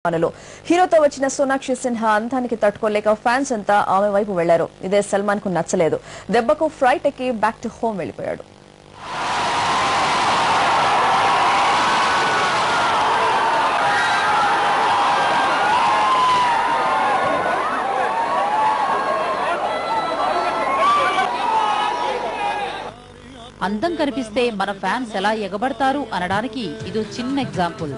హీరోతో వచ్చిన సోనాక్షి సిన్హా అందానికి తట్టుకోలేక ఫ్యాన్స్ అంతా ఆమె వైపు వెళ్లారు. ఇదే సల్మాన్ కు నచ్చలేదు. దెబ్బకు ఫ్లైట్ ఎక్కి బ్యాక్ టు హోమ్ వెళ్లిపోయాడు. అందం కనిపిస్తే మన ఫ్యాన్స్ ఎలా ఎగబడతారు అనడానికి ఇదో చిన్న ఎగ్జాంపుల్.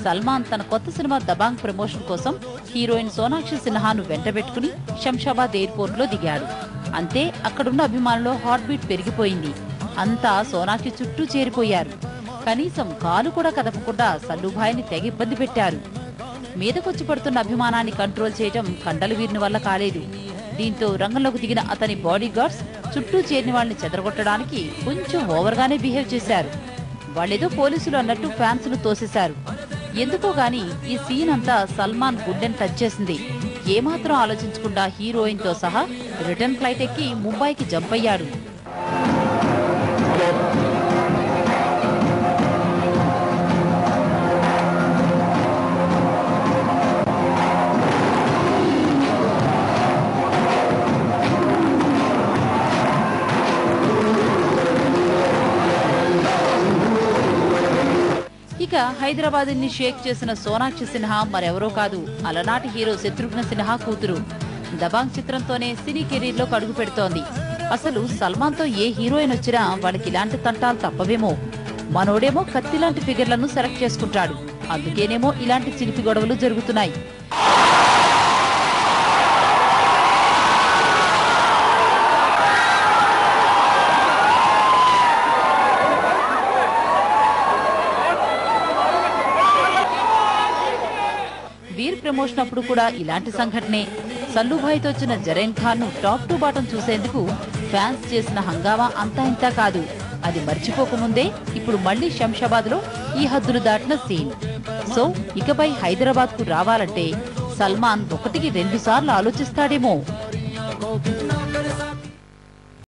సల్మాన్ తన కొత్త సినిమా దబాంగ్ ప్రమోషన్ కోసం హీరోయిన్ సోనాక్షి సిన్హాను వెంటబెట్టుకుని శంషాబాద్ ఎయిర్పోర్ట్ లో దిగాడు. అంతే, అక్కడున్న అభిమానుల్లో హార్ట్ బీట్ పెరిగిపోయింది. అంతా సోనాక్షి చుట్టూ చేరిపోయారు. కనీసం కాలు కూడా కదపకుండా సల్లుభాయిని తెగ ఇబ్బంది పెట్టారు. మీదకొచ్చి పడుతున్న అభిమానాన్ని కంట్రోల్ చేయడం కండలు వీరిని వల్ల కాలేదు. దీంతో రంగంలోకి దిగిన అతని బాడీ గార్డ్స్ చుట్టూ చేరిన వాళ్ళని చెదరగొట్టడానికి కొంచెం ఓవర్గానే బిహేవ్ చేశారు. వాళ్ళేదో పోలీసులు అన్నట్టు ఫ్యాన్స్ ను తోసేశారు. ఎందుకో గాని ఈ సీన్ అంతా సల్మాన్ గుండెని టచ్ చేసింది. ఏమాత్రం ఆలోచించకుండా హీరోయిన్ తో సహా రిటర్న్ ఫ్లైట్ ఎక్కి ముంబైకి జంప్ అయ్యాడు. ఇక హైదరాబాద్ ని షేక్ చేసిన సోనాక్షి సిన్హా మరెవరో కాదు, అలనాటి హీరో శత్రుఘ్న సిన్హా కూతురు. దబాంగ్ చిత్రంతోనే సినీ కెరీర్ లో అడుగు పెడుతోంది. అసలు సల్మాన్ తో ఏ హీరోయిన్ వచ్చినా వాళ్ళకి ఇలాంటి తంటాలు తప్పవేమో. మనోడేమో కత్తి లాంటి ఫిగర్లను సెలెక్ట్ చేసుకుంటాడు. అందుకేనేమో ఇలాంటి చిలిపి గొడవలు జరుగుతున్నాయి. వీర్ ప్రమోషన్ అప్పుడు కూడా ఇలాంటి సంఘటనే. సల్లుభాయితో వచ్చిన జరైన్ ఖాన్ ను టాప్ టు బాటం చూసేందుకు ఫ్యాన్స్ చేసిన హంగామా అంతా ఇంతా కాదు. అది మర్చిపోకముందే ఇప్పుడు మళ్లీ శంషాబాద్ లో ఈ హద్దులు దాటిన సీన్. సో ఇకపై హైదరాబాద్ కు రావాలంటే సల్మాన్ 1కి 2 సార్లు ఆలోచిస్తాడేమో.